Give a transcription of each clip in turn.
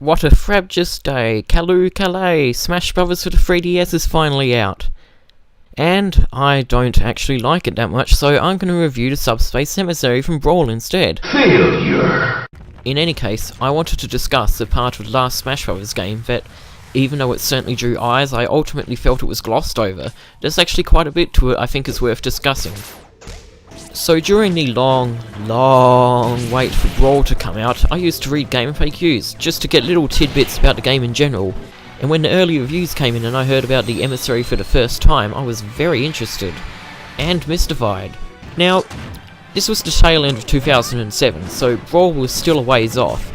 What a frabjous day, Caloo Calais, Smash Brothers for the 3DS is finally out. And I don't actually like it that much, so I'm going to review the Subspace Emissary from Brawl instead. Failure! In any case, I wanted to discuss the part of the last Smash Brothers game that, even though it certainly drew eyes, I ultimately felt it was glossed over. There's actually quite a bit to it I think is worth discussing. So during the long wait for Brawl to come out, I used to read Game FAQs, just to get little tidbits about the game in general. And when the early reviews came in and I heard about the Emissary for the first time, I was very interested. And mystified. Now, this was the tail end of 2007, so Brawl was still a ways off.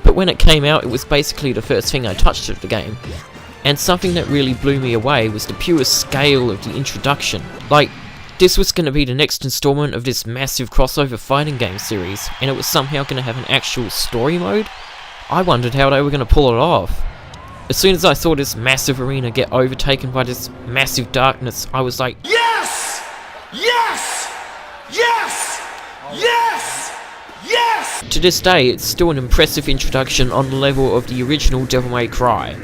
But when it came out, it was basically the first thing I touched of the game. And something that really blew me away was the pure scale of the introduction. Like, this was going to be the next installment of this massive crossover fighting game series, and it was somehow going to have an actual story mode? I wondered how they were going to pull it off. As soon as I saw this massive arena get overtaken by this massive darkness, I was like, Yes! Yes! Yes! Yes! Yes! To this day, it's still an impressive introduction on the level of the original Devil May Cry.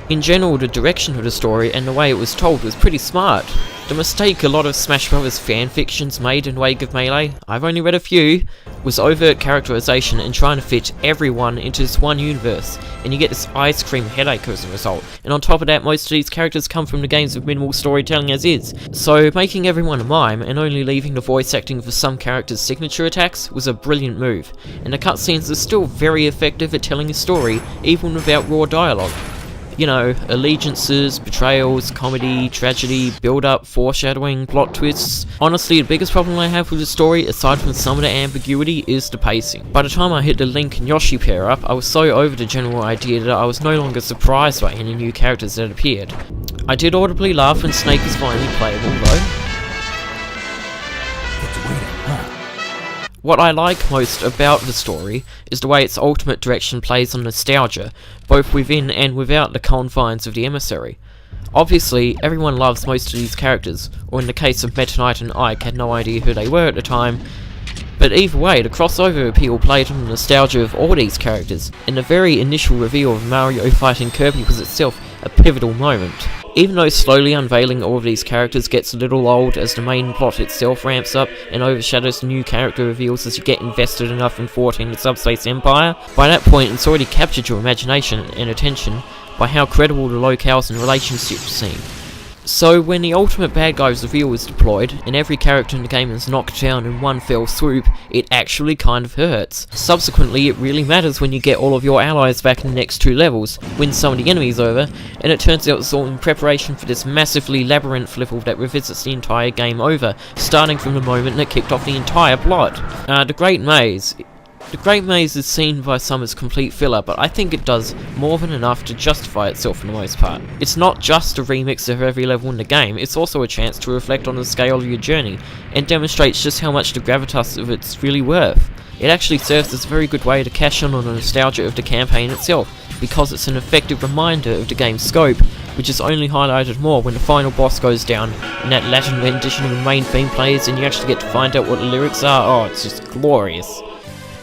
In general, the direction of the story and the way it was told was pretty smart. The mistake a lot of Smash Brothers fanfictions made in wake of Melee, I've only read a few, was overt characterization and trying to fit everyone into this one universe, and you get this ice cream headache as a result. And on top of that, most of these characters come from the games with minimal storytelling as is. So making everyone a mime and only leaving the voice acting for some characters' signature attacks was a brilliant move, and the cutscenes are still very effective at telling a story, even without raw dialogue. You know, allegiances, betrayals, comedy, tragedy, build-up, foreshadowing, plot twists. Honestly, the biggest problem I have with the story, aside from some of the ambiguity, is the pacing. By the time I hit the Link and Yoshi pair-up, I was so over the general idea that I was no longer surprised by any new characters that appeared. I did audibly laugh when Snake was finally playable, though. What I like most about the story is the way its ultimate direction plays on nostalgia, both within and without the confines of the Emissary. Obviously, everyone loves most of these characters, or in the case of Meta Knight and Ike had no idea who they were at the time, but either way, the crossover appeal played on the nostalgia of all these characters, and the very initial reveal of Mario fighting Kirby was itself a pivotal moment. Even though slowly unveiling all of these characters gets a little old as the main plot itself ramps up and overshadows the new character reveals as you get invested enough in thwarting the Subspace Empire, by that point it's already captured your imagination and attention by how credible the locales and relationships seem. So when the ultimate bad guy's reveal is deployed, and every character in the game is knocked down in one fell swoop, it actually kind of hurts. Subsequently, it really matters when you get all of your allies back in the next 2 levels, win some of the enemies over, and it turns out it's all in preparation for this massively labyrinth level that revisits the entire game over, starting from the moment that kicked off the entire plot. The Great Maze. The Great Maze is seen by some as complete filler, but I think it does more than enough to justify itself for the most part. It's not just a remix of every level in the game, it's also a chance to reflect on the scale of your journey, and demonstrates just how much the gravitas of it's really worth. It actually serves as a very good way to cash in on the nostalgia of the campaign itself, because it's an effective reminder of the game's scope, which is only highlighted more when the final boss goes down, and that Latin rendition of the main theme plays, and you actually get to find out what the lyrics are. Oh, it's just glorious.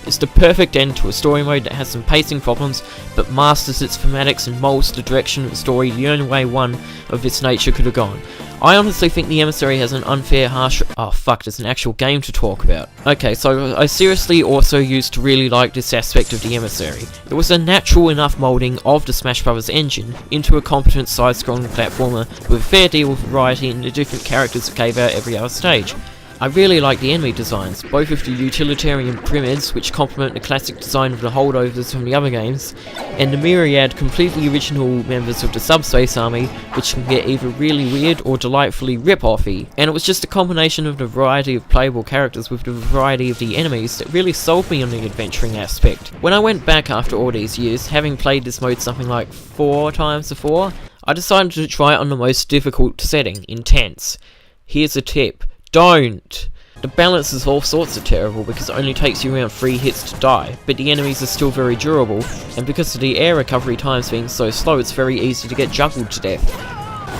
It's the perfect end to a story mode that has some pacing problems, but masters its thematics and molds the direction of the story the only way one of this nature could have gone. I honestly think the Emissary has an unfair, harsh... Oh fuck, there's an actual game to talk about. Okay, so I seriously also used to really like this aspect of the Emissary. It was a natural enough moulding of the Smash Brothers engine into a competent side-scrolling platformer with a fair deal of variety in the different characters that gave out every other stage. I really like the enemy designs, both of the utilitarian pyramids, which complement the classic design of the holdovers from the other games, and the myriad completely original members of the Subspace Army, which can get either really weird or delightfully rip-offy. And it was just a combination of the variety of playable characters with the variety of the enemies that really sold me on the adventuring aspect. When I went back after all these years, having played this mode something like 4 times before, I decided to try it on the most difficult setting, Intense. Here's a tip. Don't! The balance is all sorts of terrible because it only takes you around 3 hits to die, but the enemies are still very durable, and because of the air recovery times being so slow, it's very easy to get juggled to death.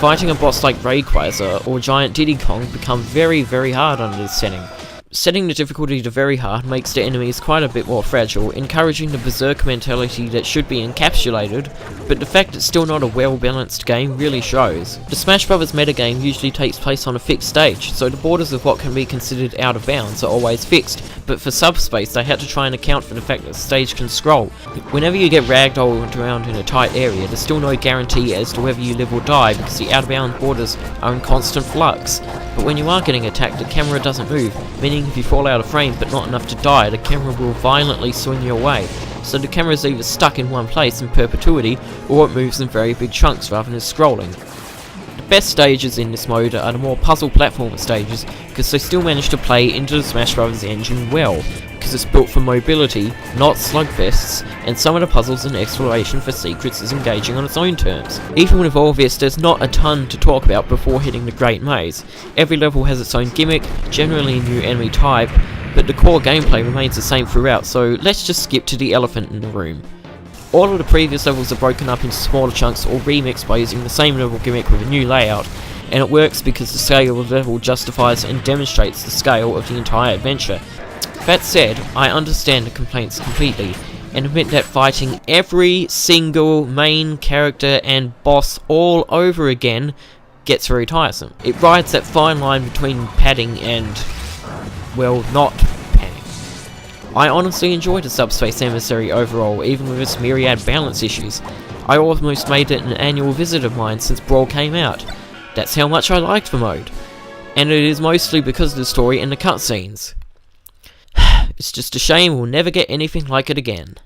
Fighting a boss like Rayquaza or Giant Diddy Kong become very hard under this setting, Setting the difficulty to very hard makes the enemies quite a bit more fragile, encouraging the berserk mentality that should be encapsulated, but the fact it's still not a well-balanced game really shows. The Smash Bros. Metagame usually takes place on a fixed stage, so the borders of what can be considered out of bounds are always fixed, but for Subspace they had to try and account for the fact that the stage can scroll. Whenever you get ragdolled around in a tight area, there's still no guarantee as to whether you live or die because the out-of-bounds borders are in constant flux. But when you are getting attacked, the camera doesn't move, meaning if you fall out of frame but not enough to die, the camera will violently swing you away. So the camera is either stuck in one place in perpetuity, or it moves in very big chunks rather than scrolling. The best stages in this mode are the more puzzle platformer stages, because they still manage to play into the Smash Bros. Engine well, because it's built for mobility, not slugfests, and some of the puzzles and exploration for secrets is engaging on its own terms. Even with all this, there's not a ton to talk about before hitting the Great Maze. Every level has its own gimmick, generally a new enemy type, but the core gameplay remains the same throughout, so let's just skip to the elephant in the room. All of the previous levels are broken up into smaller chunks or remixed by using the same level gimmick with a new layout, and it works because the scale of the level justifies and demonstrates the scale of the entire adventure. That said, I understand the complaints completely, and admit that fighting every single main character and boss all over again gets very tiresome. It rides that fine line between padding and, well, not padding. I honestly enjoyed the Subspace Emissary overall, even with its myriad balance issues. I almost made it an annual visit of mine since Brawl came out. That's how much I liked the mode. And it is mostly because of the story and the cutscenes. It's just a shame we'll never get anything like it again.